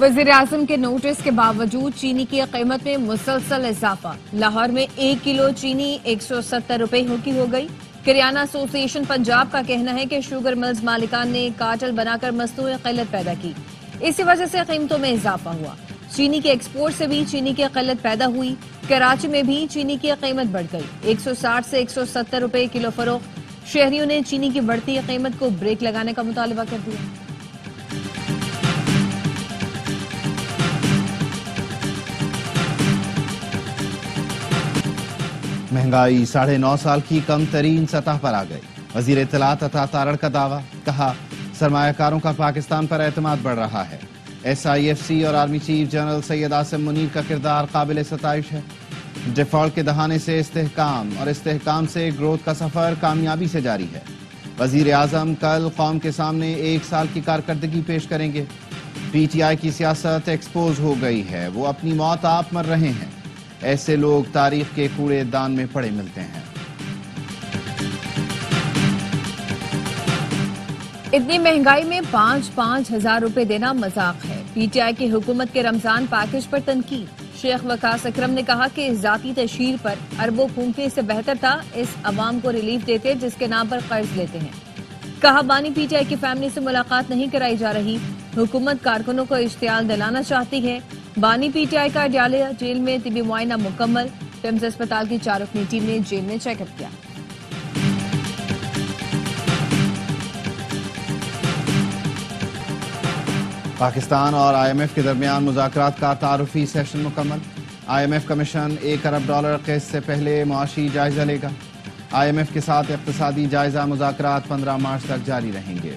वज़ीर आज़म के नोटिस के बावजूद चीनी की कीमत में मुसलसल इजाफा। लाहौर में 1 किलो चीनी 170 रुपए की हो गई। किराना एसोसिएशन पंजाब का कहना है कि शुगर मिल्स मालिकान ने कार्टेल बनाकर मसनूई किल्लत पैदा की, इसी वजह से कीमतों में इजाफा हुआ। चीनी के एक्सपोर्ट से भी चीनी की किल्लत पैदा हुई। कराची में भी चीनी की कीमत बढ़ गई, 160 से 170 रुपए किलो फरोख्त। शहरियों ने चीनी की बढ़ती कीमत को ब्रेक लगाने का मुतालबा कर दिया। महंगाई 9.5 साल की कम तरीन सतह पर आ गई। वजीर इत्तलात अता तारड़ का दावा, कहा सरमायाकारों का पाकिस्तान पर एतमाद बढ़ रहा है। SIFC और army chief general Syed Asim Munir का किरदार काबिल सताइश है। डिफॉल्ट के दहाने से इस्तेहकाम और इस्तेहकाम से ग्रोथ का सफर कामयाबी से जारी है। वजीर आजम कल कौम के सामने 1 साल की कारकर्दगी पेश करेंगे। PTI की सियासत एक्सपोज हो गई है, वो अपनी मौत आप मर रहे हैं। ऐसे लोग तारीख के कूड़े दान में पड़े मिलते हैं। इतनी महंगाई में 5-5 हजार रुपए देना मजाक है। PTI की हुकूमत के रमजान पैकेज पर तनकीद। शेख वकास अकरम ने कहा कि ज़ाती तशहीर पर अरबों फूंकने से बेहतर था इस अवाम को रिलीफ देते जिसके नाम पर कर्ज लेते हैं। कहा बानी PTI की फैमिली से मुलाकात नहीं कराई जा रही, हुकूमत कारकुनों को इश्तियाल दिलाना चाहती है। बानी PTI का डालिया जेल में तिबी मुआयना मुकम्मल। पिम्स अस्पताल की 4 रुकनी टीम ने जेल में चेकअप किया। पाकिस्तान और IMF के दरमियान मुज़ाकरात का तारुफी सेशन मुकम्मल। IMF कमीशन $1 अरब केस से पहले मुआशी जायजा लेगा। IMF के साथ इक़्तिसादी जायजा मुज़ाकरात 15 मार्च तक जारी रहेंगे।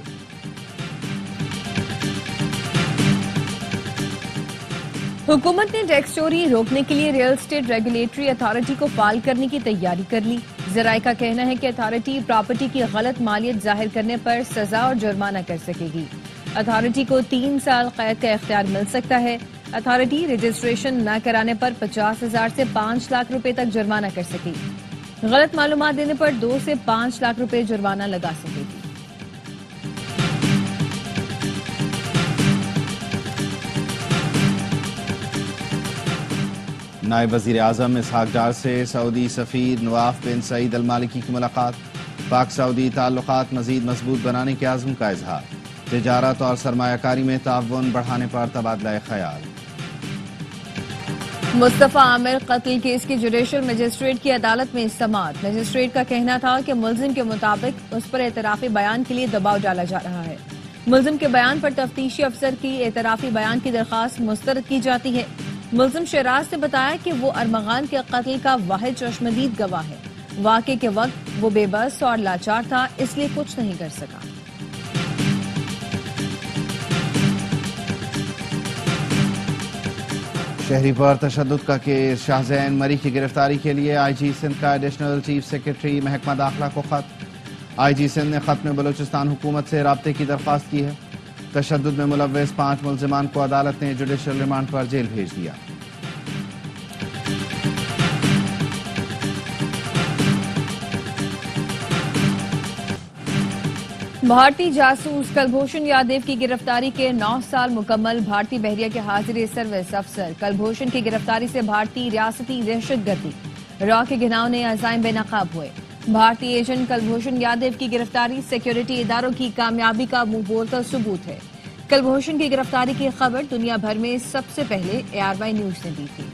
हुकूमत ने टैक्स चोरी रोकने के लिए रियल एस्टेट रेगुलेटरी अथॉरिटी को फाल करने की तैयारी कर ली। ज़राए का कहना है कि अथॉरिटी प्रॉपर्टी की गलत मालियत जाहिर करने पर सजा और जुर्माना कर सकेगी। अथॉरिटी को 3 साल कैद का इख्तियार मिल सकता है। अथॉरिटी रजिस्ट्रेशन न कराने पर 50,000 से 5 लाख रुपए तक जुर्माना कर सकेगी। गलत मालूमात देने पर 2 से 5 लाख रुपए जुर्माना लगा सकेगी। नायब वज़ीर आज़म इसहाक डार से सऊदी सफ़ीर नवाफ बिन सईद अल मालिकी की मुलाकात। पाक सऊदी ताल्लुकात मज़ीद मजबूत बनाने के आज़म का इजहार। तिजारत और सरमायाकारी में ताउन बढ़ाने पर तबादला ख्याल। मुस्तफा आमिर कत्ल केस की जुडिशल मजिस्ट्रेट की अदालत में समाअत। मजिस्ट्रेट का कहना था कि मुल्जिम के मुताबिक उस पर एतराफी बयान के लिए दबाव डाला जा रहा है। मुल्जिम के बयान पर तफ्तीशी अफसर की एतराफी बयान की दरख्वास्त मुस्तरद की जाती है। मुल्जिम शहराज ने बताया कि वो अरमगान के कत्ल का वाहिद चश्मदीद गवाह है। वाक़े के वक्त वो बेबस और लाचार था, इसलिए कुछ नहीं कर सका। शहरी पर तशद्दुद का केस। शाहजैन मरी की गिरफ्तारी के लिए IG सिंध का एडिशनल चीफ सेक्रेटरी महकमा दाखिला को खत। IG सिंध ने खत में बलूचिस्तान हुकूमत से राब्ते की दरख्वास्त की है। तशद्दुद में मुलव्वस 5 मुल्जिमान को अदालत ने जुडिशल रिमांड पर जेल भेज दिया। भारतीय जासूस कलभूषण यादव की गिरफ्तारी के 9 साल मुकम्मल। भारतीय बहरिया के हाजिर सर्विस अफसर कलभूषण की गिरफ्तारी से भारतीय रियासती दहशतगर्दी रॉ के घिनाव ने अज़ाइम बेनकाब हुए। भारतीय एजेंट कलभूषण यादव की गिरफ्तारी सिक्योरिटी इदारों की कामयाबी का मुंह बोलकर सबूत है। कलभूषण की गिरफ्तारी की खबर दुनिया भर में सबसे पहले ARY न्यूज ने दी थी।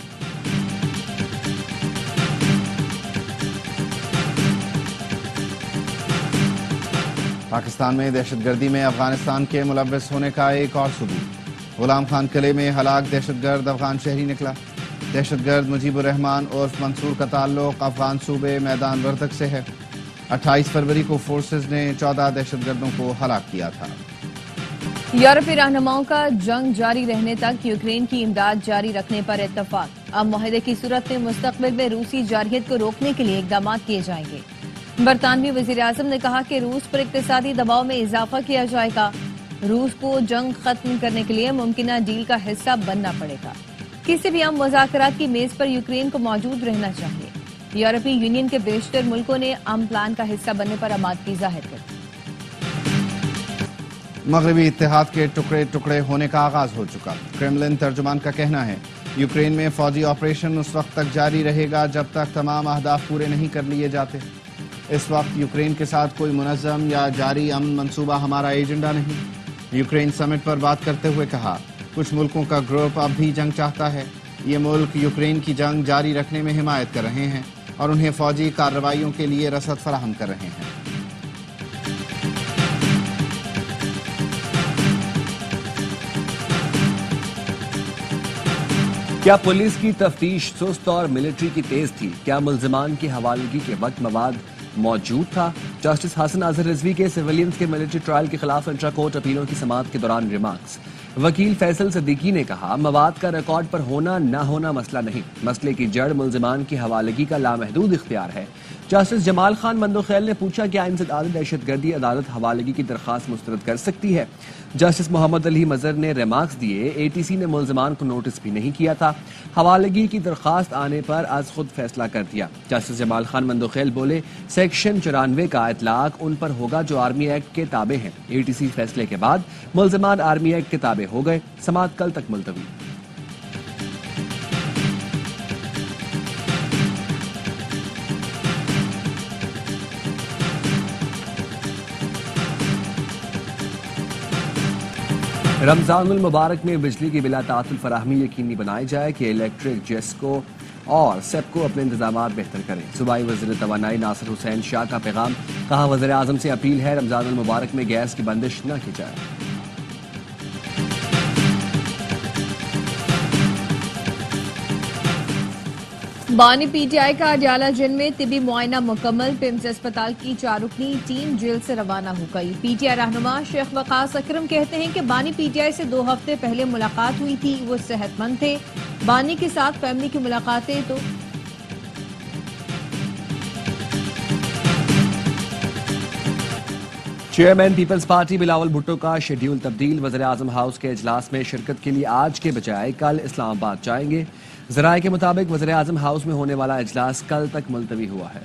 पाकिस्तान में दहशतगर्दी में अफगानिस्तान के मुलव्वस होने का एक और सबूत। गुलाम खान किले में हलाक दहशतगर्द अफगान शहरी निकला। दहशतगर्द मुजीबुर रहमान उर्फ मंसूर का ताल्लुक अफगान सूबे मैदान वर्दक से है। 28 फरवरी को फोर्सेज ने 14 दहशतगर्दों को हलाक किया था। यूरोपीय रहनुमाओं का जंग जारी रहने तक यूक्रेन की इमदाद जारी रखने पर इत्तफाक। अब मुआहदे की सूरत में मुस्तकबिल में रूसी जारहियत को रोकने के लिए इकदाम किए जाएंगे। बरतानवी वजीर आजम ने कहा कि रूस पर इक्तिसादी दबाव में इजाफा किया जाएगा। रूस को जंग खत्म करने के लिए मुमकिना डील का हिस्सा बनना पड़ेगा। किसी भी अम मुज़ाकरात की मेज पर यूक्रेन को मौजूद रहना चाहिए। यूरोपीय यूनियन के बेशतर मुल्कों ने अम प्लान का हिस्सा बनने पर आमादगी जाहिर कर दी। मगरबी इत्तेहाद के टुकड़े टुकड़े होने का आगाज हो चुका। क्रेमलिन तर्जुमान का कहना है यूक्रेन में फौजी ऑपरेशन उस वक्त तक जारी रहेगा जब तक तमाम अहदाफ पूरे नहीं कर लिए जाते। इस वक्त यूक्रेन के साथ कोई मुनज़्ज़म या जारी अमन मंसूबा हमारा एजेंडा नहीं। यूक्रेन समिट पर बात करते हुए कहा कुछ मुल्कों का ग्रुप अब भी जंग चाहता है। ये मुल्क यूक्रेन की जंग जारी रखने में हिमायत कर रहे हैं और उन्हें फौजी कार्रवाइयों के लिए रसद फराहम कर रहे हैं। क्या पुलिस की तफ्तीश सुस्त और मिलिट्री की तेज थी? क्या मुल्जिमान की हवालगी के वक्त मवाद मौजूद था? जस्टिस हसन अजहर रिजवी के सिविलियंस के मिलिट्री ट्रायल के खिलाफ इंट्रा कोर्ट अपीलों की समाअत के दौरान रिमार्क्स। वकील फैसल सिद्दीकी ने कहा मवाद का रिकॉर्ड पर होना ना होना मसला नहीं, मसले की जड़ मुल्जिमान की हवालगी का लामहदूद इख्तियार है। जस्टिस जमाल खान मंदोखैल ने पूछा कि आइनसदाद दहशतगर्दी अदालत हवालगी की दरख्वास्त मुस्तरद कर सकती है। जस्टिस मोहम्मद अली मजहर ने रिमार्क्स दिए एटीसी ने मुल्जिमान को नोटिस भी नहीं किया था, हवालगी की दरख्वास्त आने पर आज खुद फैसला कर दिया। जस्टिस जमाल खान मंदोखैल बोले सेक्शन 94 का इतलाक उन पर होगा जो आर्मी एक्ट के ताबे हैं। एटीसी फैसले के बाद मुल्जिमान आर्मी एक्ट के ताबे हो गए। समाअत कल तक मुलतवी। रमजानुल मुबारक में बिजली की बिला तातुल फराहमी यकीनी बनाई जाए कि इलेक्ट्रिक जेस्को और सेप्को अपने इंतजामात बेहतर करें। सूबाई वज़ीर तवानाई नासिर हुसैन शाह का पैगाम, कहा वज़ीर आज़म से अपील है रमजानुल मुबारक में गैस की बंदिश न की जाए। बानी पीटीआई का अडियाला जेल में तिबी मुआयना मुकम्मल। पिम्स अस्पताल की 4 रुकनी टीम जेल से रवाना हो गई। पीटीआई रहनुमा शेख वकास अकरम कहते हैं कि बानी पीटीआई से 2 हफ्ते पहले मुलाकात हुई थी, वो सेहतमंद थे। बानी के साथ फैमिली की मुलाकातें तो chairman Peoples Party Bilawal Bhutto का शेड्यूल तब्दील। वज़ीर आज़म हाउस के इजलास में शिरकत के लिए आज के बजाय कल इस्लामाबाद जाएंगे। ज़राए के मुताबिक वज़ीर आज़म हाउस में होने वाला इजलास कल तक मुलतवी हुआ है।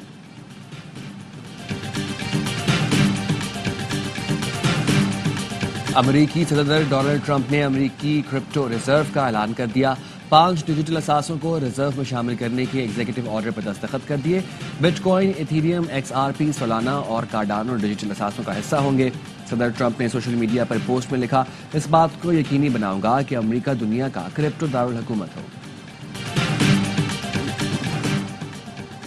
अमरीकी सदर डोनाल्ड ट्रंप ने अमरीकी क्रिप्टो रिजर्व का ऐलान कर दिया। 5 डिजिटल असासों को रिजर्व में शामिल करने के एग्जीक्यूटिव ऑर्डर पर दस्तखत कर दिए। बिटकॉइन, इथीरियम, XRP, सोलाना और कार्डानो डिजिटल असासों का हिस्सा होंगे। सदर ट्रंप ने सोशल मीडिया पर पोस्ट में लिखा इस बात को यकीनी बनाऊंगा कि अमरीका दुनिया का क्रिप्टो दारुल हुकूमत हो।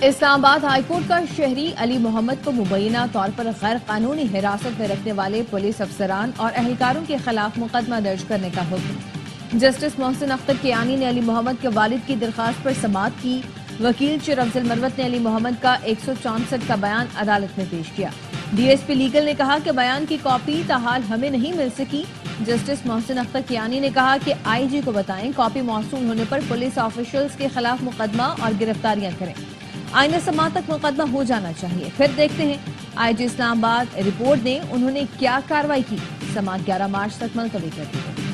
इस्लामाबाद हाईकोर्ट का शहरी अली मोहम्मद को मुबैना तौर पर गैर कानूनी हिरासत में रखने वाले पुलिस अफसरान और अहलकारों के खिलाफ मुकदमा दर्ज करने का हुक्म। जस्टिस मोहसिन अख्तर कियानी ने अली मोहम्मद के वालिद की दरख्वास्त पर समाअत की। वकील चिर अफजल मरवत ने अली मोहम्मद का 164 का बयान अदालत में पेश किया। डीएसपी लीगल ने कहा कि बयान की कॉपी ताहाल हमें नहीं मिल सकी। जस्टिस मोहसिन अख्तर कियानी ने कहा कि आईजी को बताएं, कॉपी मौसूल होने पर पुलिस ऑफिशियल्स के खिलाफ मुकदमा और गिरफ्तारियां करें। आईने समाअत तक मुकदमा हो जाना चाहिए। फिर देखते हैं आईजी इस्लामाबाद रिपोर्ट दें उन्होंने क्या कार्रवाई की। समाअत 11 मार्च तक मुलतवी कर दी गई।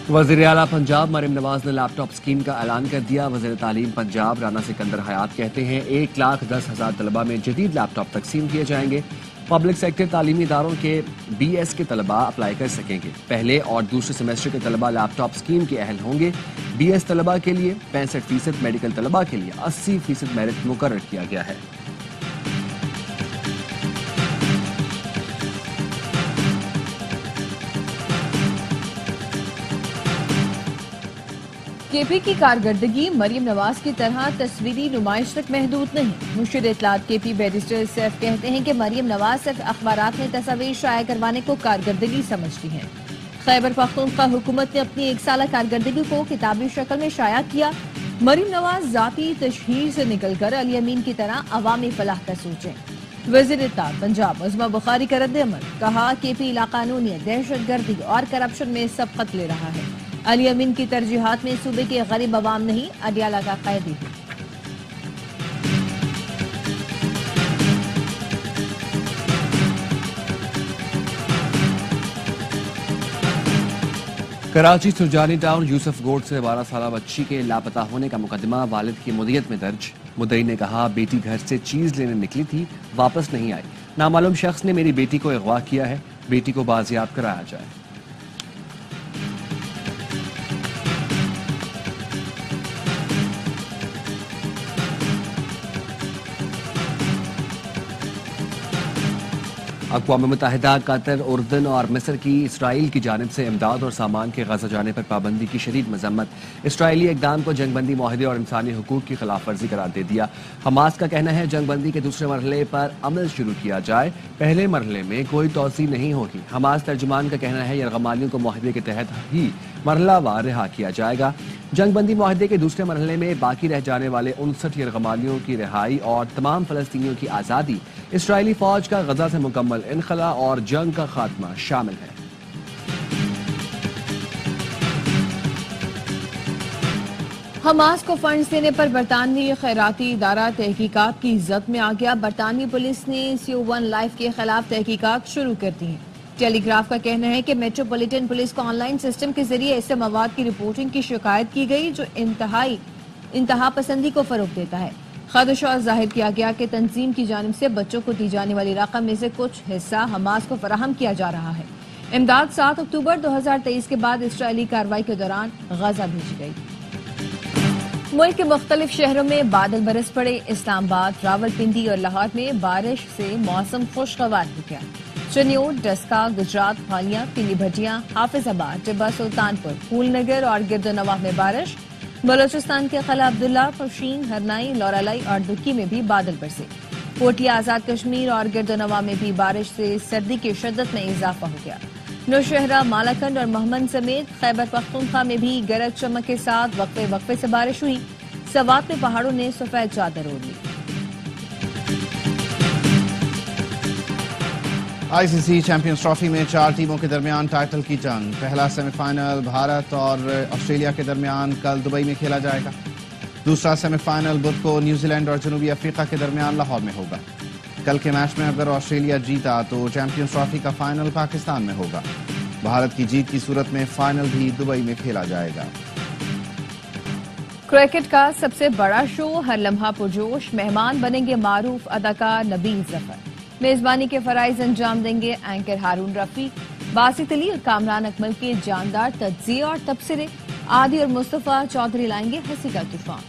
वज़ीर आला पंजाब मरियम नवाज ने लैपटॉप स्कीम का ऐलान कर दिया। वज़ीर तालीम पंजाब राना सिकंदर हयात कहते हैं 1,10,000 तलबा में जदीद लैपटॉप तकसीम किए जाएंगे। पब्लिक सेक्टर तालीमी इदारों के BS के तलबा अप्लाई कर सकेंगे। पहले और दूसरे सेमेस्टर के तलबा लैपटॉप स्कीम के अहल होंगे। BS तलबा के लिए 65%, मेडिकल तलबा के लिए 80% मेरिट मुकर्रर किया गया है। केपी की कारकर्दगी मरियम नवाज की तरह तस्वीरी नुमाइश तक महदूद नहीं। मुशीर इत्तलात केपी बैरिस्टर सैफ कहते हैं कि मरियम नवाज सिर्फ अखबारात में तस्वीर शाया करवाने को कारकर्दगी समझती हैं। खैबर पख्तूनख्वा हुकूमत ने अपनी 1 साला कारकर्दगी को किताबी शक्ल में शाया किया। मरियम नवाज जाती तशहीर से निकलकर अली अमीन की तरह अवामी फलाह का सोचें। वज़ीर इत्तलात पंजाब उस्मा बुखारी का रद्द-ए-अमल, कहा केपी लाकानूनियत, दहशतगर्दी और करप्शन में सबकत ले रहा है। अली अमीन की तरजीहात में सूबे के गरीब अवाम नहीं, अडियाला का कैदी है। کراچی سرجانی ٹاؤن یوسف گوڈ سے 12 سالہ بچی کے لاپتہ ہونے کا مقدمہ والد کی مدیت میں درج۔ مدعی نے کہا بیٹی گھر سے چیز لینے نکلی تھی، واپس نہیں آئی۔ نامعلوم شخص نے میری بیٹی کو اغوا کیا ہے، بیٹی کو بازیاب کرایا جائے۔ اقوام متحدہ، قطر، اردن اور مصر کی اسرائیل کی جانب سے امداد اور سامان کے غزہ جانے پر پابندی کی شدید مذمت۔ اسرائیلی اقدام کو جنگ بندی معاہدے اور انسانی حقوق کی خلاف ورزی قرار دے دیا۔ حماس کا کہنا ہے جنگ بندی کے دوسرے مرحلے پر عمل شروع کیا جائے، پہلے مرحلے میں کوئی توسیع نہیں ہوگی۔ حماس ترجمان کا کہنا ہے یرغمالیوں کو معاہدے کے تحت ہی مرحلہ وار رہا کیا جائے گا۔ جنگ بندی معاہدے کے دوسرے مرحلے میں باقی رہ جانے والے 59 یرغمالیوں کی رہائی اور تمام فلسطینیوں کی آزادی، اسرائیلی فوج کا غزہ سے مکمل انخلا اور جنگ کا خاتمہ شامل ہے۔ حماس کو فنڈز دینے پر برطانوی خیراتی ادارہ تحقیقات کی زد میں آ گیا۔ برطانوی پولیس نے CO1 لائف کے خلاف تحقیقات شروع کر دی ہیں۔ ٹیلی گراف کا کہنا ہے کہ میٹروپولیٹن پولیس کو آن لائن سسٹم کے ذریعے ایسے مواد کی رپورٹنگ کی شکایت کی گئی جو انتہا پسندی کو فروغ دیتا ہے۔ خدشہ ظاہر کیا گیا کہ تنظیم کی جانب سے بچوں کو دی جانے والی رقم میں سے کچھ حصہ حماس کو فراہم کیا جا رہا ہے۔ امداد 7 اکتوبر 2023 کے بعد اسرائیلی کارروائی کے دوران غزہ بھیجی گئی۔ ملک کے مختلف شہروں میں بادل برس پڑے۔ اسلام آباد، راولپنڈی اور لاہور میں بارش سے موسم خوشگوار ہو گیا۔ چنیوٹ، ڈسکا، گجرات، بھالیا، پیلی بھٹیاں، حافظ آباد، ٹبہ سلطانپور، پھول نگر اور گرد و نواح میں بارش۔ بلوچستان کے قلعہ عبداللہ، پشین، ہرنائی، لورالائی اور دکی میں بھی بادل برسے۔ کوٹیا، آزاد کشمیر اور گرد و نواح میں بھی بارش سے سردی کی شدت میں اضافہ ہو گیا۔ نوشہرہ، مالاکنڈ اور مہمند سمیت خیبر پختونخوا میں بھی گرج چمک کے ساتھ وقفے سے بارش ہوئی۔ سوات میں پہاڑوں نے سفید چادر اوڑھ لی۔ ICC چیمپئنز ٹرافی میں 4 ٹیموں کے درمیان ٹائٹل کی جنگ۔ پہلا سیمی فائنل بھارت اور آسٹریلیا کے درمیان کل دبئی میں کھیلا جائے گا۔ دوسرا سیمی فائنل بدھ کو نیوزی لینڈ اور جنوبی افریقہ کے درمیان لاہور میں ہوگا۔ کل کے میچ میں اگر آسٹریلیا جیتا تو چیمپئنز ٹرافی کا فائنل پاکستان میں ہوگا۔ بھارت کی جیت کی صورت میں فائنل بھی دبئی میں کھیلا جائے گا۔ کرکٹ کا سب سے بڑا شو ہر لمحہ پرجوش، مہمان بنیں گے معروف اداکار نبیل ظفر۔ میزبانی کے فرائض انجام دیں گے اینکر ہارون رفیق۔ باسط علی اور کامران اکمل کے جاندار تجزیے اور تبصرے، عادی اور مصطفیٰ چودھری لائیں گے ہنسی کا طوفان۔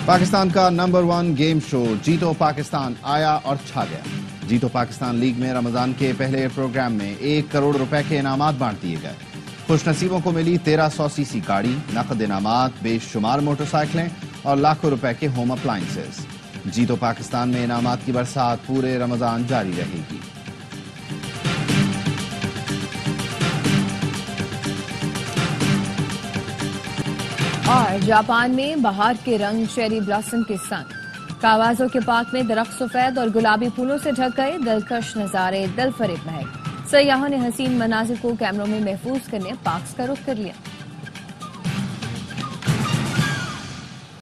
پاکستان کا نمبر 1 گیم شو جیتو پاکستان آیا اور چھا گیا۔ جیتو پاکستان لیگ میں رمضان کے پہلے پروگرام میں 1 کروڑ روپے کے انعامات بانٹ دیے گئے۔ خوش نصیبوں کو ملی 1300 cc گاڑی، نقد انعامات، بے شمار موٹر سائیکلیں اور لاکھوں روپے کے ہوم اپلائنسز۔ جیتو پاکستان میں انعامات کی برسات پورے رمضان جاری رہے گی۔ اور جاپان میں بہار کے رنگ چیری بلاسم کے سنگ، کاوازوں کے پارک میں درخت سفید اور گلابی پھولوں سے ڈھک گئے، دلکش نظارے، دل فریب مہک۔ سیاحوں نے حسین مناظر کو کیمروں میں محفوظ کرنے پارکس کا رخ کر لیا۔